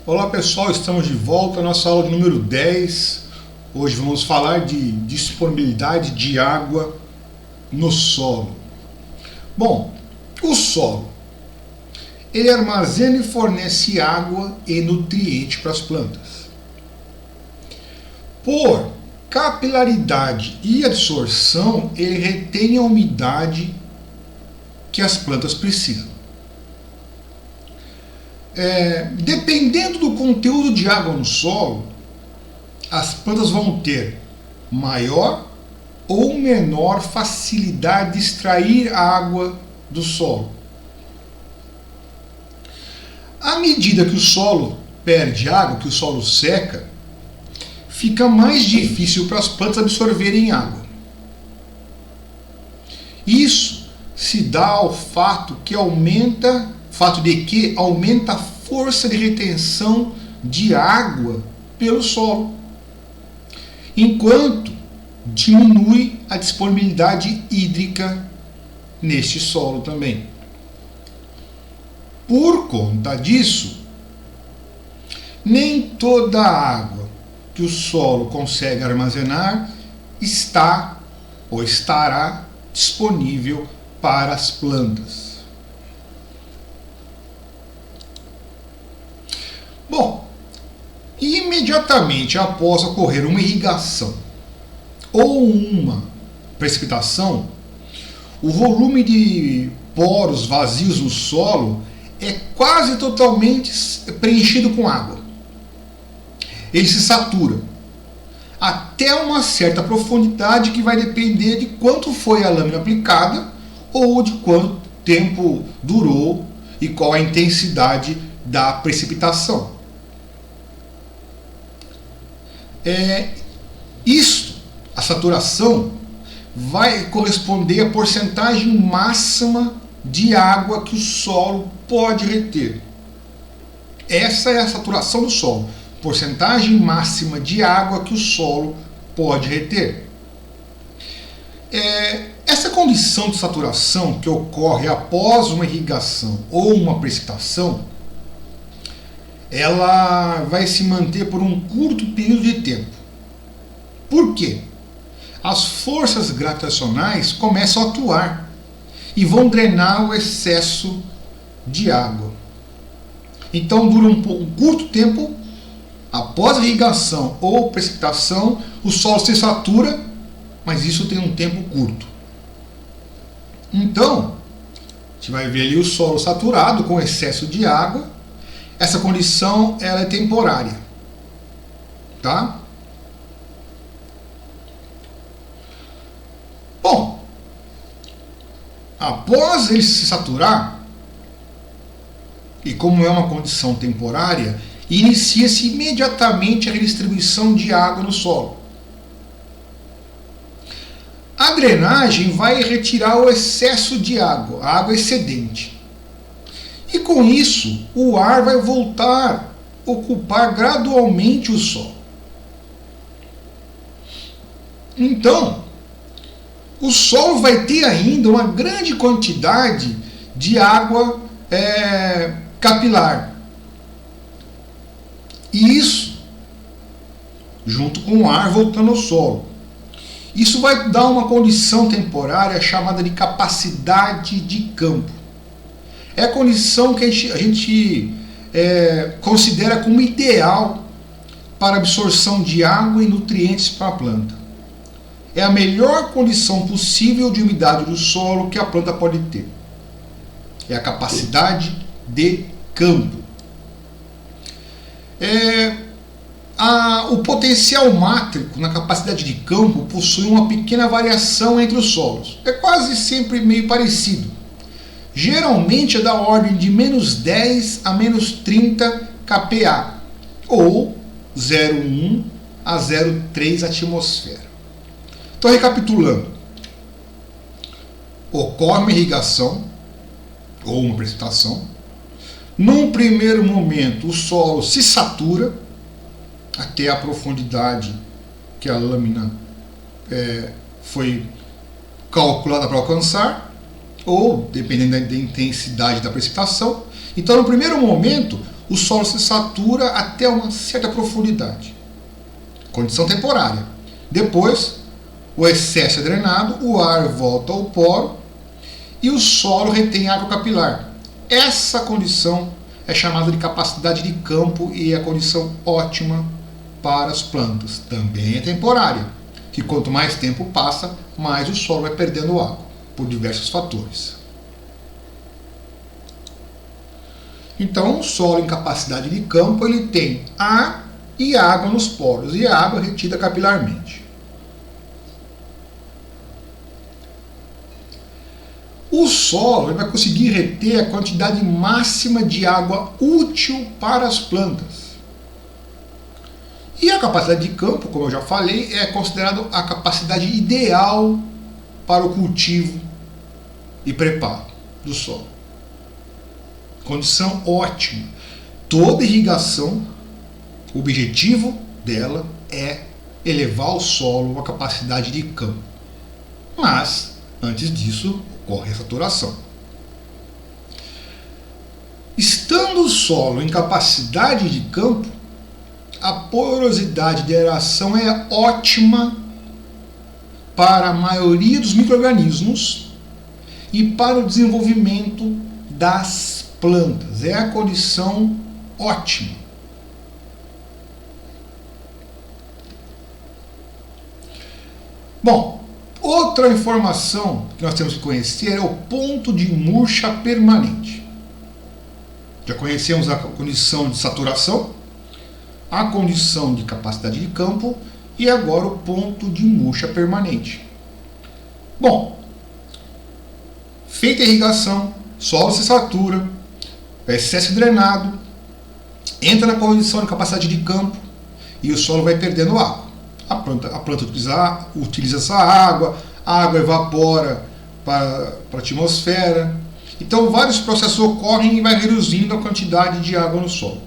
Olá pessoal, estamos de volta à nossa aula de número 10. Hoje vamos falar de disponibilidade de água no solo. Bom, o solo, ele armazena e fornece água e nutriente para as plantas. Por capilaridade e absorção, ele retém a umidade que as plantas precisam. Dependendo do conteúdo de água no solo, as plantas vão ter maior ou menor facilidade de extrair água do solo. À medida que o solo perde água, que o solo seca, fica mais difícil para as plantas absorverem água. Isso se dá ao fato de que aumenta a força de retenção de água pelo solo, enquanto diminui a disponibilidade hídrica neste solo também. Por conta disso, nem toda a água que o solo consegue armazenar está ou estará disponível para as plantas. Bom, imediatamente após ocorrer uma irrigação ou uma precipitação, o volume de poros vazios no solo é quase totalmente preenchido com água. Ele se satura até uma certa profundidade que vai depender de quanto foi a lâmina aplicada ou de quanto tempo durou e qual a intensidade da precipitação. A saturação vai corresponder à porcentagem máxima de água que o solo pode reter. Essa é a saturação do solo, porcentagem máxima de água que o solo pode reter. Essa condição de saturação que ocorre após uma irrigação ou uma precipitação, ela vai se manter por um curto período de tempo. Por quê? As forças gravitacionais começam a atuar e vão drenar o excesso de água. Então dura um curto tempo. Após a irrigação ou precipitação, o solo se satura, mas isso tem um tempo curto. Então, a gente vai ver ali o solo saturado com excesso de água. Essa condição ela é temporária, tá? Bom, após ele se saturar, e como é uma condição temporária, inicia-se imediatamente a redistribuição de água no solo. A drenagem vai retirar o excesso de água, a água excedente. E com isso, o ar vai voltar a ocupar gradualmente o solo. Então, o solo vai ter ainda uma grande quantidade de água capilar. E isso, junto com o ar voltando ao solo. Isso vai dar uma condição temporária chamada de capacidade de campo. É a condição que a gente considera como ideal para a absorção de água e nutrientes para a planta. É a melhor condição possível de umidade do solo que a planta pode ter. É a capacidade de campo. O potencial mátrico na capacidade de campo possui uma pequena variação entre os solos. É quase sempre meio parecido. Geralmente é da ordem de menos 10 a menos 30 kPa, ou 0,1 a 0,3 atmosfera. Então, recapitulando, ocorre uma irrigação ou uma precipitação. Num primeiro momento, o solo se satura até a profundidade que a lâmina foi calculada para alcançar, ou dependendo da intensidade da precipitação. Então, no primeiro momento, o solo se satura até uma certa profundidade. Condição temporária. Depois, o excesso é drenado, o ar volta ao poro e o solo retém água capilar. Essa condição é chamada de capacidade de campo e é a condição ótima para as plantas. Também é temporária, que quanto mais tempo passa, mais o solo vai perdendo água, por diversos fatores. Então, o solo em capacidade de campo, ele tem ar e água nos poros, e a água retida capilarmente. O solo vai conseguir reter a quantidade máxima de água útil para as plantas. E a capacidade de campo, como eu já falei, é considerada a capacidade ideal para o cultivo e preparo do solo. Condição ótima. Toda irrigação, o objetivo dela é elevar o solo à capacidade de campo. Mas, antes disso, ocorre a saturação. Estando o solo em capacidade de campo, a porosidade de aeração é ótima para a maioria dos micro-organismos e para o desenvolvimento das plantas. É a condição ótima. Bom, outra informação que nós temos que conhecer é o ponto de murcha permanente. Já conhecemos a condição de saturação, a condição de capacidade de campo e agora o ponto de murcha permanente. Bom, feita a irrigação, solo se satura, o excesso drenado, entra na condição de capacidade de campo e o solo vai perdendo água. A planta utiliza essa água, a água evapora para a atmosfera. Então vários processos ocorrem e vai reduzindo a quantidade de água no solo.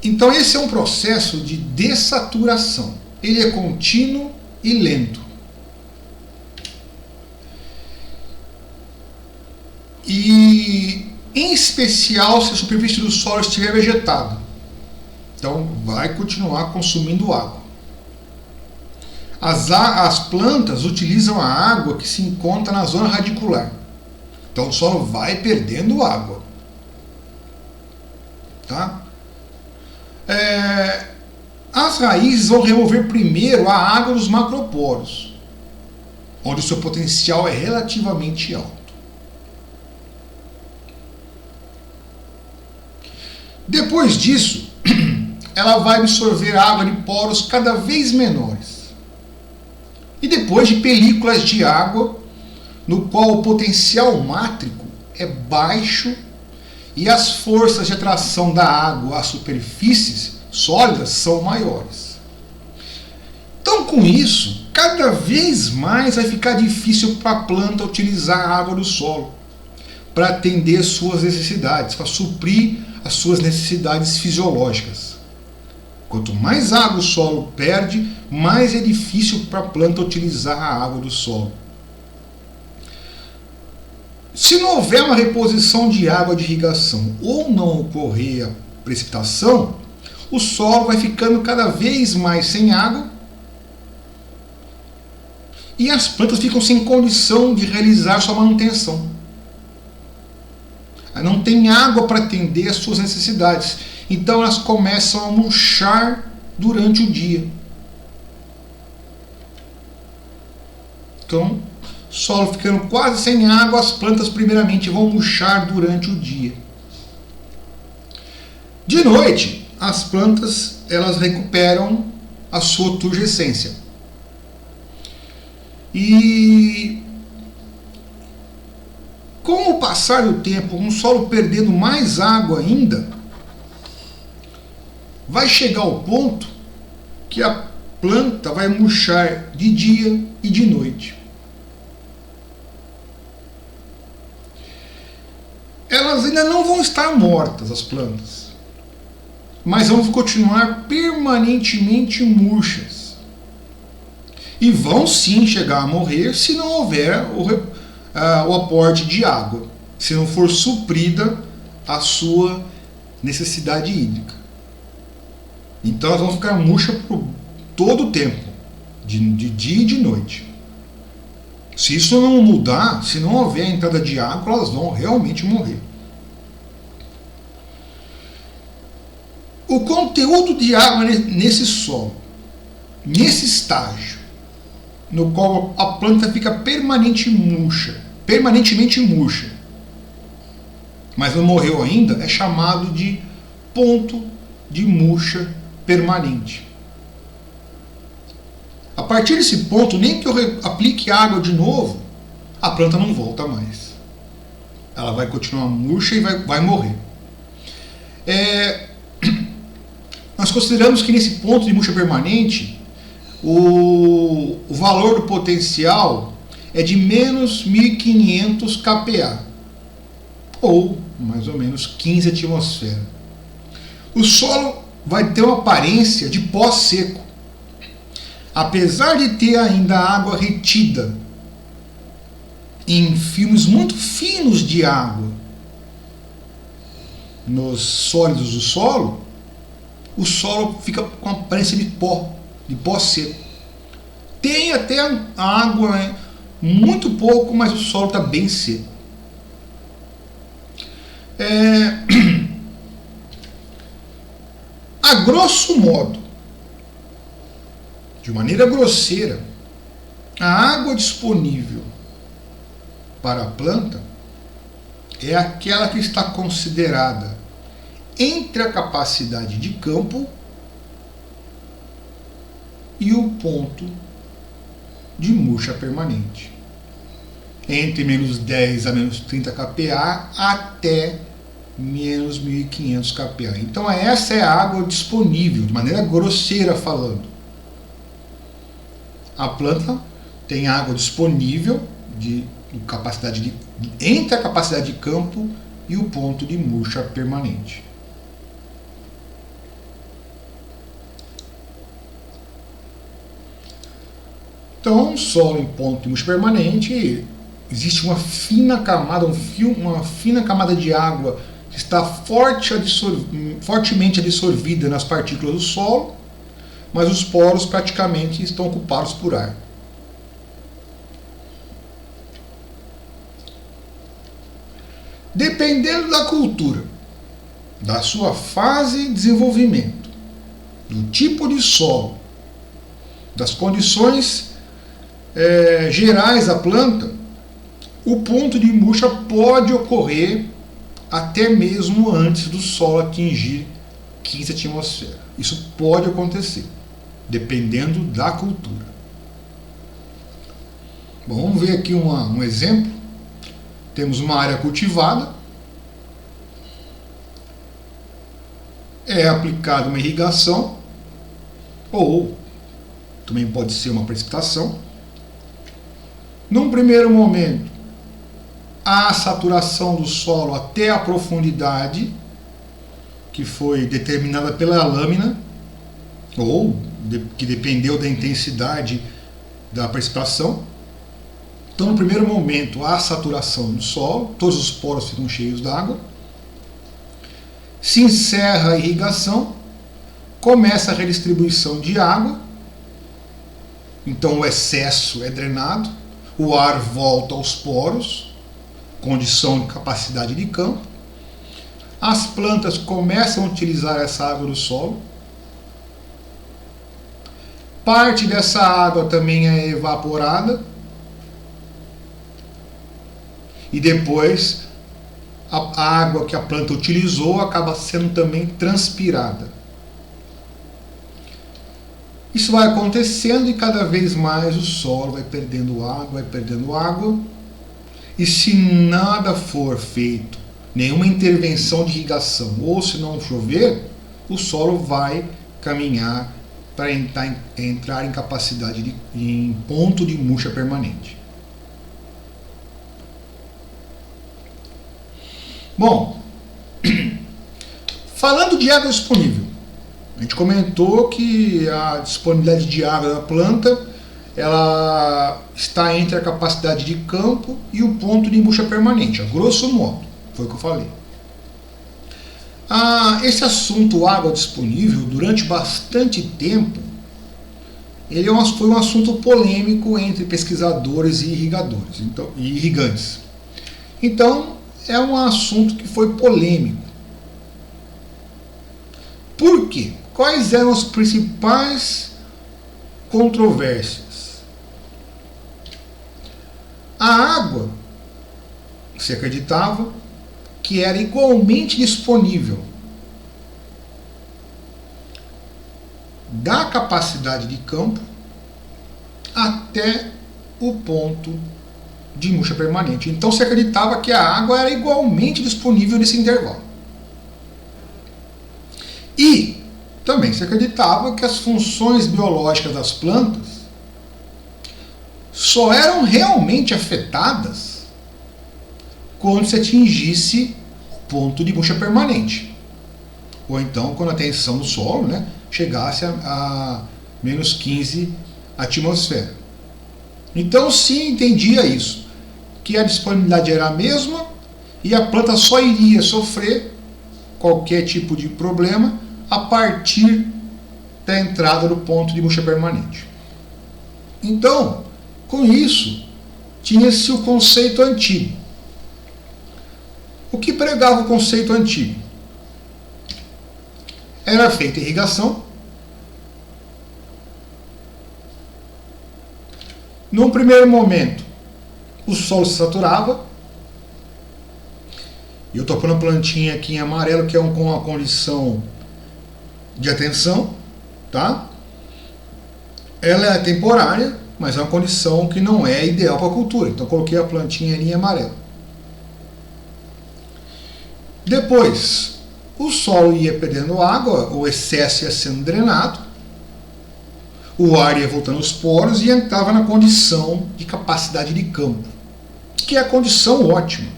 Então esse é um processo de dessaturação. Ele é contínuo e lento. E em especial se a superfície do solo estiver vegetada. Então vai continuar consumindo água. As plantas utilizam a água que se encontra na zona radicular. Então o solo vai perdendo água. Tá? As raízes vão remover primeiro a água dos macroporos, onde o seu potencial é relativamente alto. Depois disso, ela vai absorver a água de poros cada vez menores. E depois de películas de água, no qual o potencial mátrico é baixo e as forças de atração da água às superfícies sólidas são maiores. Então, com isso, cada vez mais vai ficar difícil para a planta utilizar a água do solo para atender suas necessidades, para suprir as suas necessidades fisiológicas. Quanto mais água o solo perde, mais é difícil para a planta utilizar a água do solo. Se não houver uma reposição de água de irrigação ou não ocorrer a precipitação, o solo vai ficando cada vez mais sem água e as plantas ficam sem condição de realizar sua manutenção. Não tem água para atender às suas necessidades, então elas começam a murchar durante o dia. Então, solo ficando quase sem água, as plantas primeiramente vão murchar durante o dia. De noite, as plantas elas recuperam a sua turgescência. E com o passar do tempo, um solo perdendo mais água ainda, vai chegar ao ponto que a planta vai murchar de dia e de noite. Elas ainda não vão estar mortas, as plantas, mas vão continuar permanentemente murchas. E vão sim chegar a morrer se não houver o aporte de água, se não for suprida a sua necessidade hídrica. Então elas vão ficar murchas por todo o tempo, de dia e de noite. Se isso não mudar, se não houver entrada de água, elas vão realmente morrer. O conteúdo de água nesse solo, nesse estágio, no qual a planta fica permanentemente murcha, mas não morreu ainda, é chamado de ponto de murcha permanente. A partir desse ponto, nem que eu aplique água de novo, a planta não volta mais. Ela vai continuar murcha e vai morrer. Nós consideramos que nesse ponto de murcha permanente, o valor do potencial é de menos 1500 kPa, ou mais ou menos 15 atmosferas. O solo vai ter uma aparência de pó seco. Apesar de ter ainda água retida em filmes muito finos de água nos sólidos do solo, o solo fica com a aparência de pó seco. Tem até a água muito pouco, mas o solo está bem seco. A grosso modo, de maneira grosseira, a água disponível para a planta é aquela que está considerada entre a capacidade de campo e o ponto de murcha permanente. Entre menos 10 a menos 30 kPa até menos 1500 kPa. Então essa é a água disponível, de maneira grosseira falando. A planta tem água disponível entre a capacidade de campo e o ponto de murcha permanente. Então, solo em ponto de murcha permanente, existe uma fina camada, uma fina camada de água que está fortemente absorvida nas partículas do solo, mas os poros praticamente estão ocupados por ar. Dependendo da cultura, da sua fase de desenvolvimento, do tipo de solo, das condições gerais da planta, o ponto de murcha pode ocorrer até mesmo antes do solo atingir 15 atmosferas. Isso pode acontecer, dependendo da cultura. Bom, vamos ver aqui um exemplo. Temos uma área cultivada, é aplicada uma irrigação, ou também pode ser uma precipitação. Num primeiro momento, há a saturação do solo até a profundidade que foi determinada pela lâmina, ou que dependeu da intensidade da precipitação. Então, no primeiro momento, há a saturação do solo, todos os poros ficam cheios d'água. Se encerra a irrigação, começa a redistribuição de água, então o excesso é drenado, o ar volta aos poros, condição de capacidade de campo. As plantas começam a utilizar essa água do solo. Parte dessa água também é evaporada. E depois a água que a planta utilizou acaba sendo também transpirada. Isso vai acontecendo e cada vez mais o solo vai perdendo água. E se nada for feito, nenhuma intervenção de irrigação, ou se não chover, o solo vai caminhar para entrar em capacidade em ponto de murcha permanente. Bom, falando de água disponível, a gente comentou que a disponibilidade de água da planta ela está entre a capacidade de campo e o ponto de murcha permanente, a grosso modo, foi o que eu falei. Esse assunto água disponível, durante bastante tempo, foi um assunto polêmico entre pesquisadores e irrigadores, e irrigantes. Então, é um assunto que foi polêmico. Por quê? Quais eram as principais controvérsias? A água, se acreditava que era igualmente disponível da capacidade de campo até o ponto de murcha permanente. Então se acreditava que a água era igualmente disponível nesse intervalo. E também se acreditava que as funções biológicas das plantas só eram realmente afetadas quando se atingisse o ponto de murcha permanente. Ou então quando a tensão do solo, chegasse a menos 15 atmosfera. Então se entendia isso, que a disponibilidade era a mesma e a planta só iria sofrer qualquer tipo de problema a partir da entrada do ponto de murcha permanente. Então, com isso, tinha-se o conceito antigo. O que pregava o conceito antigo? Era feita irrigação. Num primeiro momento, o solo se saturava. E eu estou pondo a plantinha aqui em amarelo, que é com uma condição de atenção, tá? Ela é temporária, mas é uma condição que não é ideal para a cultura. Então eu coloquei a plantinha ali em amarelo. Depois, o solo ia perdendo água, o excesso ia sendo drenado, o ar ia voltando aos poros e entrava na condição de capacidade de campo, que é a condição ótima.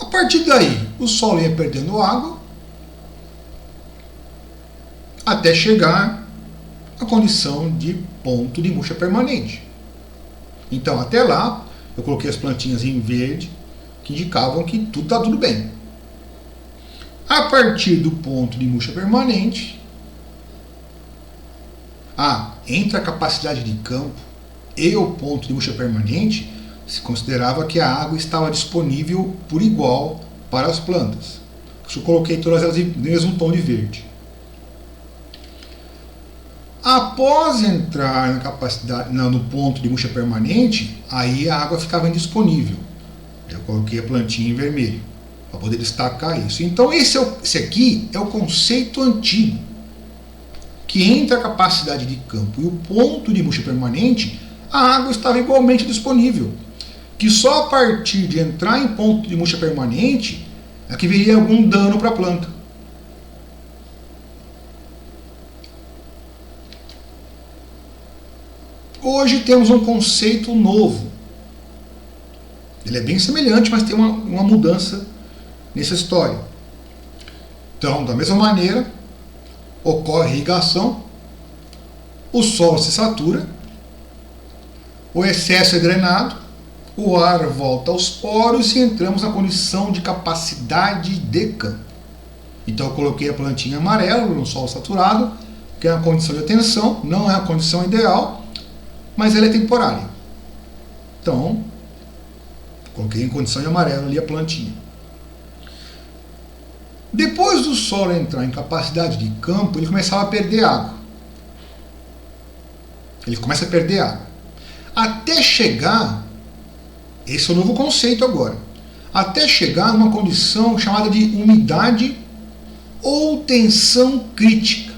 A partir daí, o solo ia perdendo água até chegar à condição de ponto de murcha permanente. Então, até lá, eu coloquei as plantinhas em verde, que indicavam que tudo está tudo bem. A partir do ponto de murcha permanente, entre a capacidade de campo e o ponto de murcha permanente, se considerava que a água estava disponível por igual para as plantas. Eu coloquei todas elas no mesmo tom de verde. Após entrar na capacidade, no ponto de murcha permanente, aí a água ficava indisponível. Eu coloquei a plantinha em vermelho, para poder destacar isso. Então esse aqui é o conceito antigo, que entre a capacidade de campo e o ponto de murcha permanente, a água estava igualmente disponível. Que só a partir de entrar em ponto de murcha permanente é que viria algum dano para a planta. Hoje temos um conceito novo. Ele é bem semelhante, mas tem uma mudança nessa história. Então, da mesma maneira, ocorre a irrigação, o solo se satura, o excesso é drenado, o ar volta aos poros e entramos na condição de capacidade de campo. Então eu coloquei a plantinha amarela no solo saturado, que é uma condição de atenção, não é a condição ideal, mas ela é temporária. Então, coloquei em condição de amarelo ali a plantinha. Depois do solo entrar em capacidade de campo, ele começava a perder água. Ele começa a perder água. Até chegar, esse é o novo conceito agora, até chegar numa condição chamada de umidade ou tensão crítica.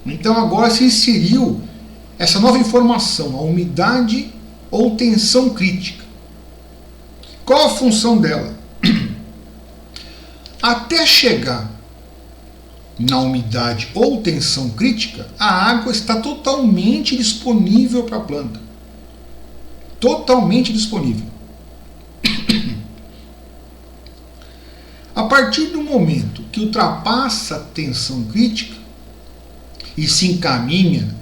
Então agora se inseriu essa nova informação, a umidade ou tensão crítica. Qual a função dela? Até chegar na umidade ou tensão crítica, a água está totalmente disponível para a planta. Totalmente disponível. A partir do momento que ultrapassa a tensão crítica e se encaminha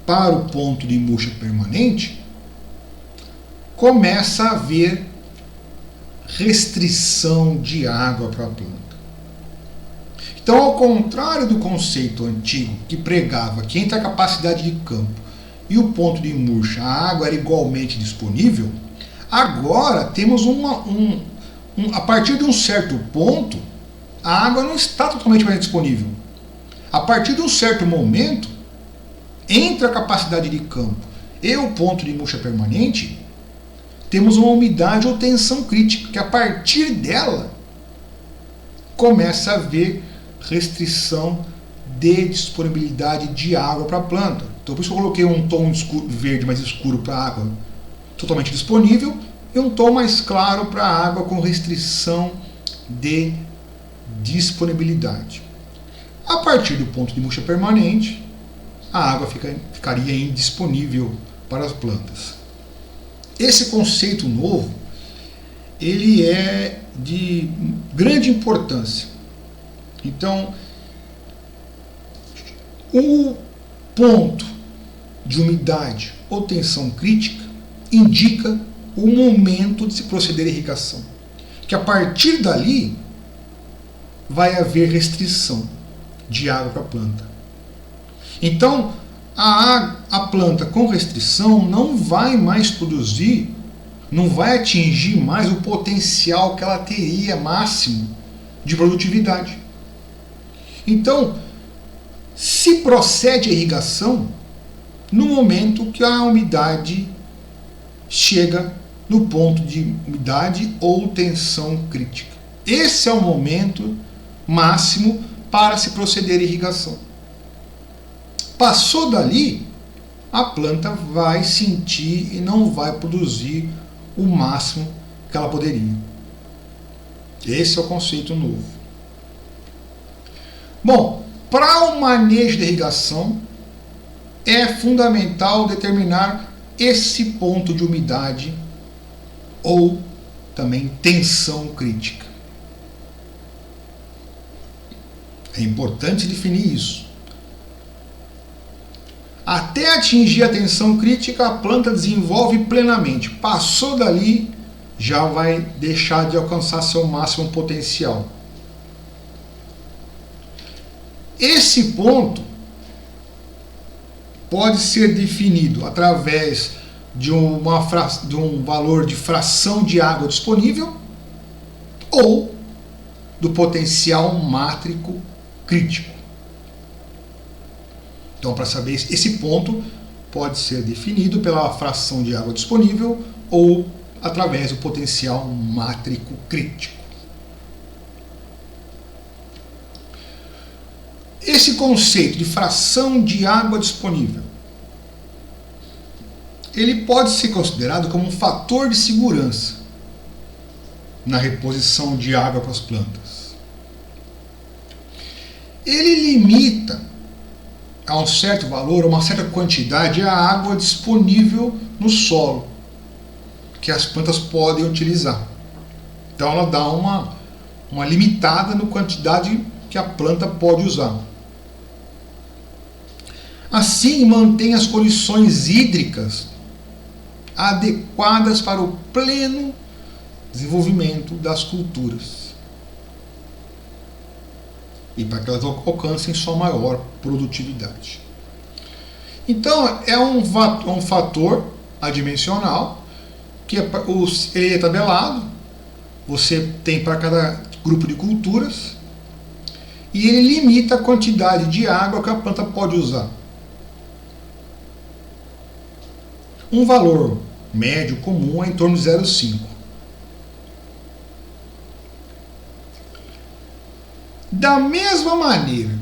para o ponto de murcha permanente, começa a haver restrição de água para a planta. Então, ao contrário do conceito antigo que pregava que entre a capacidade de campo e o ponto de murcha a água era igualmente disponível, agora temos a partir de um certo ponto, a água não está totalmente mais disponível. A partir de um certo momento, entre a capacidade de campo e o ponto de murcha permanente, temos uma umidade ou tensão crítica, que a partir dela começa a haver restrição de disponibilidade de água para a planta. Então por isso eu coloquei um tom verde mais escuro para a água totalmente disponível e um tom mais claro para a água com restrição de disponibilidade. A partir do ponto de murcha permanente, a água ficaria indisponível para as plantas. Esse conceito novo, ele é de grande importância. Então, o ponto de umidade ou tensão crítica indica o momento de se proceder à irrigação. Que a partir dali vai haver restrição de água para a planta. Então, a planta com restrição não vai mais produzir, não vai atingir mais o potencial que ela teria máximo de produtividade. Então, se procede a irrigação no momento que a umidade chega no ponto de umidade ou tensão crítica. Esse é o momento máximo para se proceder à irrigação. Passou dali, a planta vai sentir e não vai produzir o máximo que ela poderia. Esse é o conceito novo. Bom, para o manejo da irrigação, é fundamental determinar esse ponto de umidade ou também tensão crítica. É importante definir isso. Até atingir a tensão crítica, a planta desenvolve plenamente. Passou dali, já vai deixar de alcançar seu máximo potencial. Esse ponto pode ser definido através de um valor de fração de água disponível ou do potencial mátrico crítico. Então, para saber, esse ponto pode ser definido pela fração de água disponível ou através do potencial mátrico crítico. Esse conceito de fração de água disponível, ele pode ser considerado como um fator de segurança na reposição de água para as plantas. Ele limita a um certo valor, a uma certa quantidade, a água disponível no solo que as plantas podem utilizar. Então ela dá uma limitada na quantidade que a planta pode usar. Assim, mantém as condições hídricas adequadas para o pleno desenvolvimento das culturas e para que elas alcancem sua maior produtividade. Então, é um fator adimensional que ele é tabelado, você tem para cada grupo de culturas e ele limita a quantidade de água que a planta pode usar. Um valor médio comum é em torno de 0,5. Da mesma maneira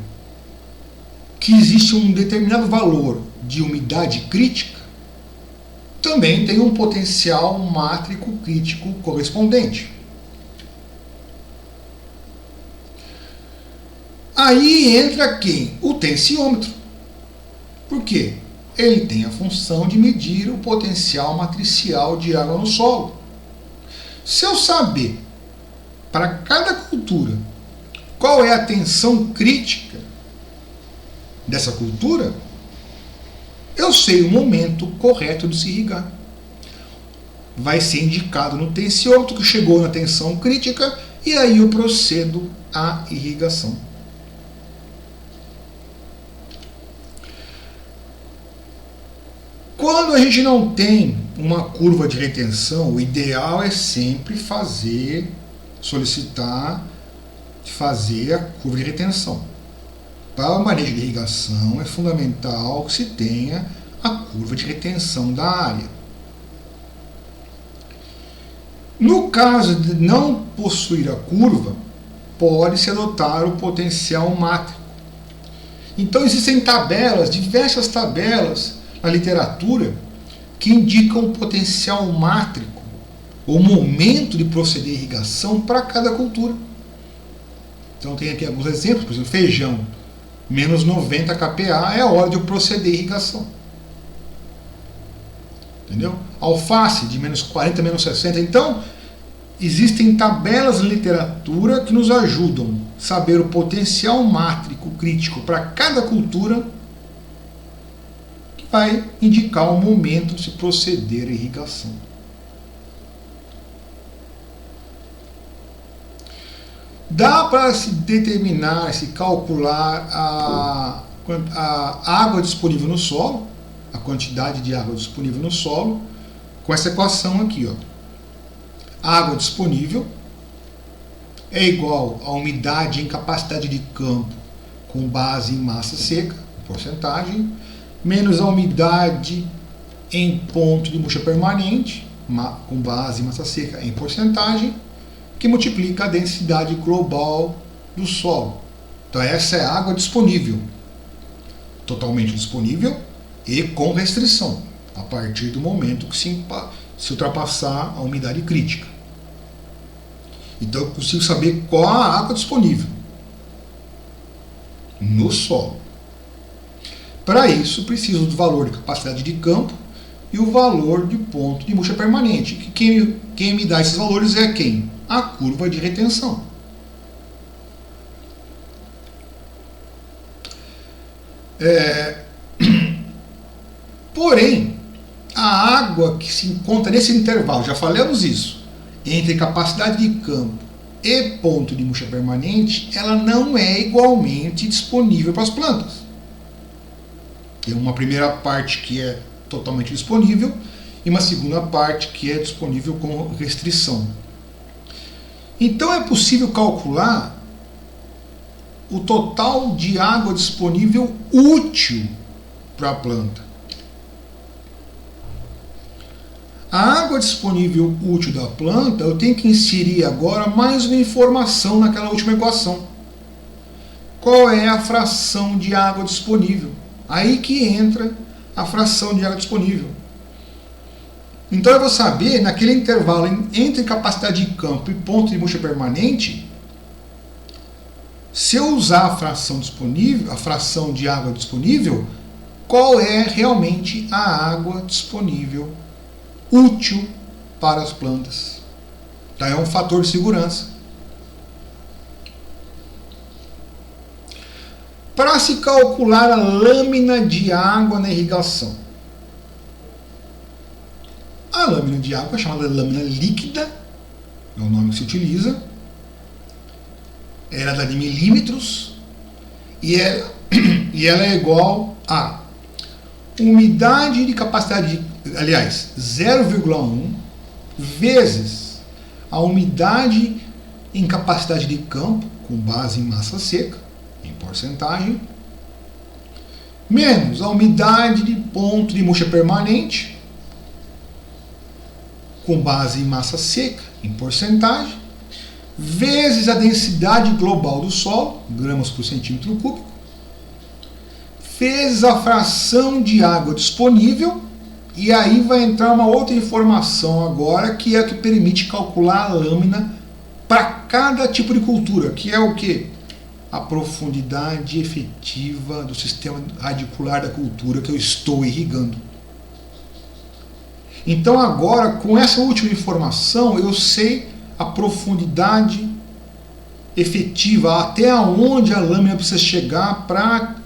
que existe um determinado valor de umidade crítica, também tem um potencial mátrico crítico correspondente. Aí entra quem? O tensiômetro. Por quê? Ele tem a função de medir o potencial matricial de água no solo. Se eu saber para cada cultura qual é a tensão crítica dessa cultura, eu sei o momento correto de se irrigar. vai ser indicado no tensiômetro que chegou na tensão crítica e aí eu procedo à irrigação. Quando a gente não tem uma curva de retenção, o ideal é sempre solicitar fazer a curva de retenção. Para o manejo de irrigação é fundamental que se tenha a curva de retenção da área. No caso de não possuir a curva, pode-se adotar o potencial mátrico. Então existem tabelas, diversas tabelas na literatura que indicam o potencial mátrico, o momento de proceder à irrigação para cada cultura. Então tem aqui alguns exemplos, por exemplo, feijão, menos 90 kPa é a hora de eu proceder à irrigação. Entendeu? Alface, de menos 40 a menos 60. Então, existem tabelas na literatura que nos ajudam a saber o potencial mátrico crítico para cada cultura, que vai indicar o momento de se proceder à irrigação. Dá para se determinar, se calcular a água disponível no solo, a quantidade de água disponível no solo, com essa equação aqui, ó. Água disponível é igual a umidade em capacidade de campo com base em massa seca, porcentagem, menos a umidade em ponto de murcha permanente, com base em massa seca em porcentagem, que multiplica a densidade global do solo. Então essa é a água disponível, totalmente disponível e com restrição, a partir do momento que se ultrapassar a umidade crítica. Então eu consigo saber qual a água disponível no solo. Para isso, preciso do valor de capacidade de campo e o valor de ponto de murcha permanente. Quem me dá esses valores é quem? A curva de retenção. Porém, a água que se encontra nesse intervalo, já falamos isso, entre capacidade de campo e ponto de murcha permanente, ela não é igualmente disponível para as plantas. Tem uma primeira parte que é totalmente disponível e uma segunda parte que é disponível com restrição. Então é possível calcular o total de água disponível útil para a planta. A água disponível útil da planta, eu tenho que inserir agora mais uma informação naquela última equação. Qual é a fração de água disponível? Aí que entra a fração de água disponível. Então eu vou saber, naquele intervalo entre capacidade de campo e ponto de murcha permanente, se eu usar a fração disponível, a fração de água disponível, qual é realmente a água disponível útil para as plantas. Então é um fator de segurança. Para se calcular a lâmina de água na irrigação. A lâmina de água é chamada de lâmina líquida, é o nome que se utiliza. Ela dá de milímetros e ela é igual a umidade de capacidade de, aliás, 0,1 vezes a umidade em capacidade de campo, com base em massa seca, em porcentagem, menos a umidade de ponto de murcha permanente, com base em massa seca, em porcentagem, vezes a densidade global do solo, gramas por centímetro cúbico, vezes a fração de água disponível, e aí vai entrar uma outra informação agora, que é a que permite calcular a lâmina para cada tipo de cultura, que é o quê? A profundidade efetiva do sistema radicular da cultura que eu estou irrigando. Então agora, com essa última informação, eu sei a profundidade efetiva, até onde a lâmina precisa chegar para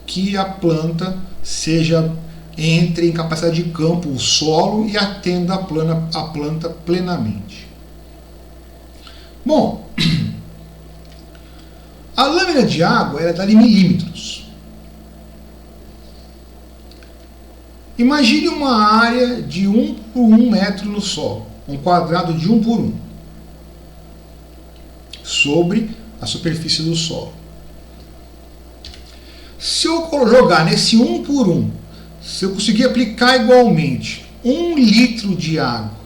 que a planta seja entre em capacidade de campo o solo e atenda a planta plenamente. Bom, a lâmina de água ela dá em milímetros. Imagine uma área de 1 por 1 metro no solo, um quadrado de 1 por 1, sobre a superfície do solo. Se eu jogar nesse 1 por 1, se eu conseguir aplicar igualmente 1 litro de água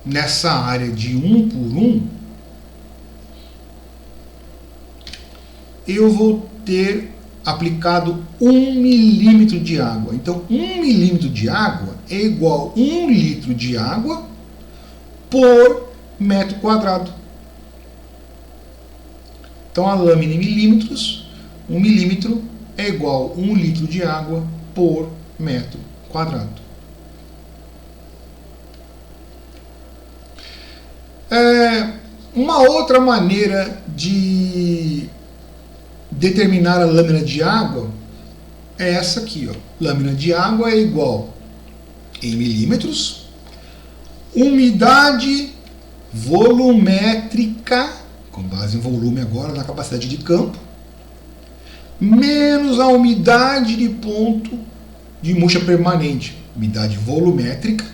nessa área de 1 por 1, eu vou ter aplicado 1 milímetro de água. Então, 1 milímetro de água é igual a 1 litro de água por metro quadrado. Então, a lâmina em milímetros, 1 milímetro é igual a 1 litro de água por metro quadrado. Uma outra maneira de determinar a lâmina de água é essa aqui, ó. Lâmina de água é igual em milímetros, umidade volumétrica, com base em volume agora na capacidade de campo, menos a umidade de ponto de murcha permanente, umidade volumétrica,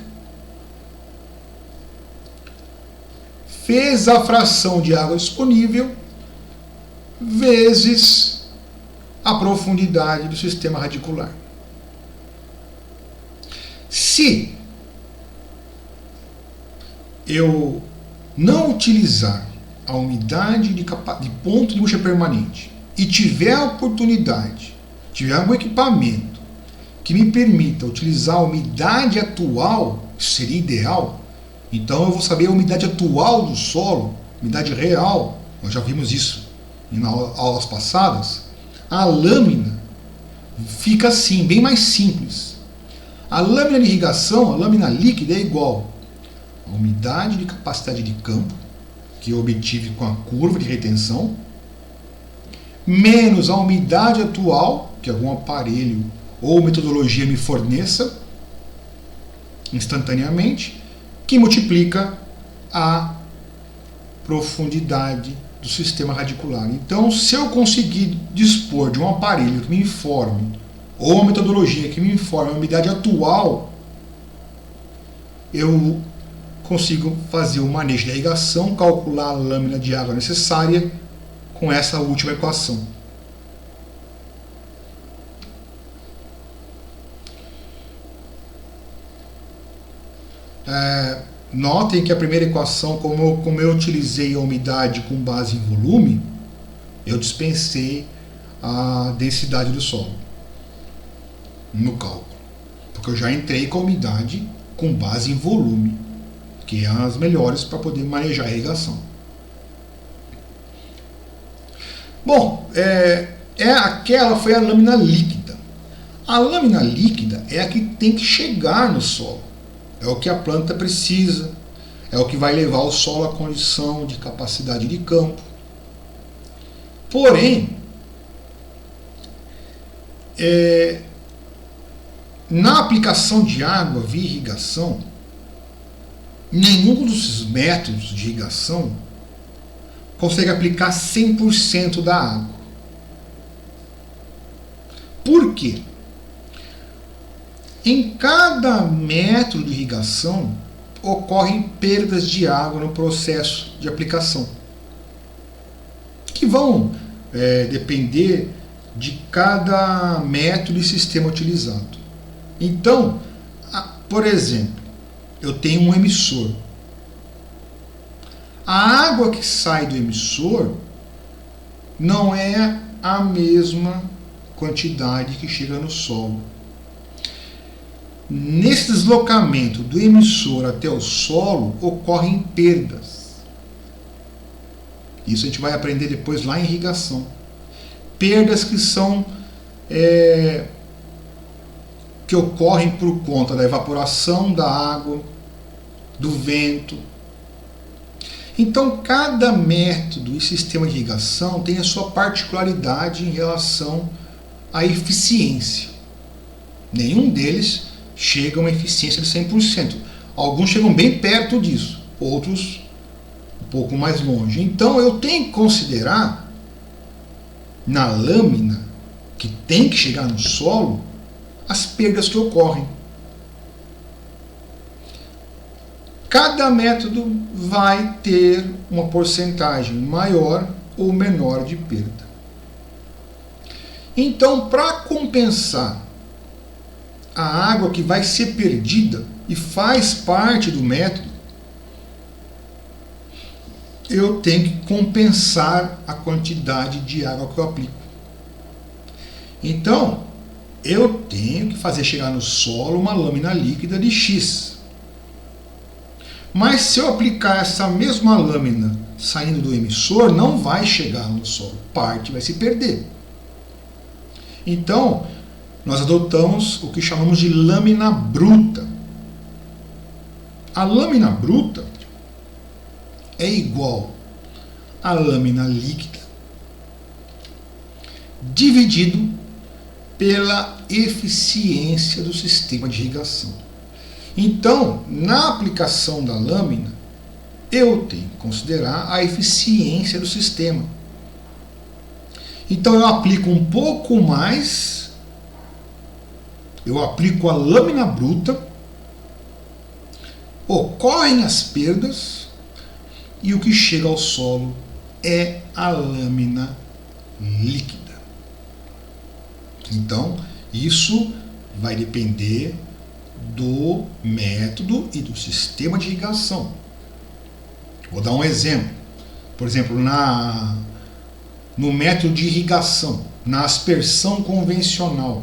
vezes a fração de água disponível, vezes a profundidade do sistema radicular. Se eu não utilizar a umidade de ponto de murcha permanente e tiver a oportunidade, tiver algum equipamento que me permita utilizar a umidade atual, isso seria ideal. Então eu vou saber a umidade atual do solo, umidade real, nós já vimos isso em aulas passadas. A lâmina fica assim, bem mais simples. A lâmina de irrigação, a lâmina líquida, é igual a umidade de capacidade de campo, que eu obtive com a curva de retenção, menos a umidade atual, que algum aparelho ou metodologia me forneça instantaneamente, que multiplica a profundidade do sistema radicular. Então, se eu conseguir dispor de um aparelho que me informe, ou uma metodologia que me informe a umidade atual, eu consigo fazer o manejo da irrigação, calcular a lâmina de água necessária com essa última equação. Notem que a primeira equação, como eu utilizei a umidade com base em volume, eu dispensei a densidade do solo no cálculo, porque eu já entrei com a umidade com base em volume, que é as melhores para poder manejar a irrigação. Bom, aquela foi a lâmina líquida. A lâmina líquida é a que tem que chegar no solo. É o que a planta precisa, é o que vai levar o solo à condição de capacidade de campo. Porém, na aplicação de água via irrigação, nenhum dos métodos de irrigação consegue aplicar 100% da água. Por quê? Em cada metro de irrigação ocorrem perdas de água no processo de aplicação, que vão depender de cada método e sistema utilizado. Então, por exemplo, eu tenho um emissor. A água que sai do emissor não é a mesma quantidade que chega no solo. Nesse deslocamento do emissor até o solo ocorrem perdas. Isso a gente vai aprender depois lá em irrigação. Perdas que são que ocorrem por conta da evaporação da água, do vento. Então, cada método e sistema de irrigação tem a sua particularidade em relação à eficiência. Nenhum deles chega a uma eficiência de 100%. Alguns chegam bem perto disso, outros um pouco mais longe. Então eu tenho que considerar na lâmina, que tem que chegar no solo, as perdas que ocorrem. Cada método vai ter uma porcentagem maior ou menor de perda. Então, para compensar a água que vai ser perdida e faz parte do método, eu tenho que compensar a quantidade de água que eu aplico. Então, eu tenho que fazer chegar no solo uma lâmina líquida de X. Mas se eu aplicar essa mesma lâmina saindo do emissor, não vai chegar no solo, parte vai se perder. Então, nós adotamos o que chamamos de lâmina bruta. A lâmina bruta é igual à lâmina líquida dividido pela eficiência do sistema de irrigação. Então, na aplicação da lâmina, eu tenho que considerar a eficiência do sistema. Então eu aplico um pouco mais, eu aplico a lâmina bruta, ocorrem as perdas e o que chega ao solo é a lâmina líquida. Então, isso vai depender do método e do sistema de irrigação. Vou dar um exemplo. Por exemplo, no método de irrigação, na aspersão convencional,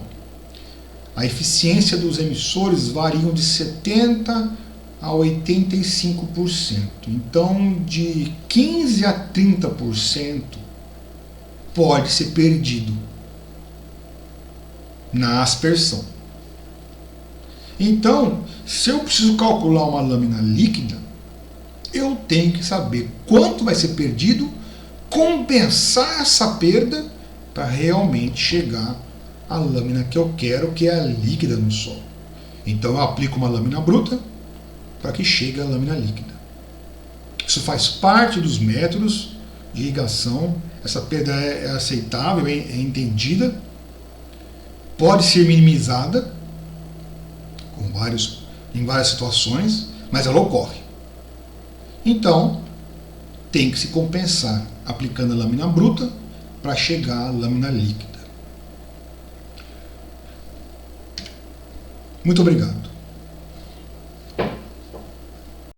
a eficiência dos emissores variam de 70% a 85%. Então, de 15% a 30% pode ser perdido na aspersão. Então, se eu preciso calcular uma lâmina líquida, eu tenho que saber quanto vai ser perdido, compensar essa perda para realmente chegar à lâmina que eu quero, que é a líquida no solo. Então eu aplico uma lâmina bruta para que chegue a lâmina líquida. Isso faz parte dos métodos de irrigação. Essa perda é aceitável, é entendida, pode ser minimizada em várias situações, mas ela ocorre. Então, tem que se compensar aplicando a lâmina bruta para chegar à lâmina líquida. Muito obrigado.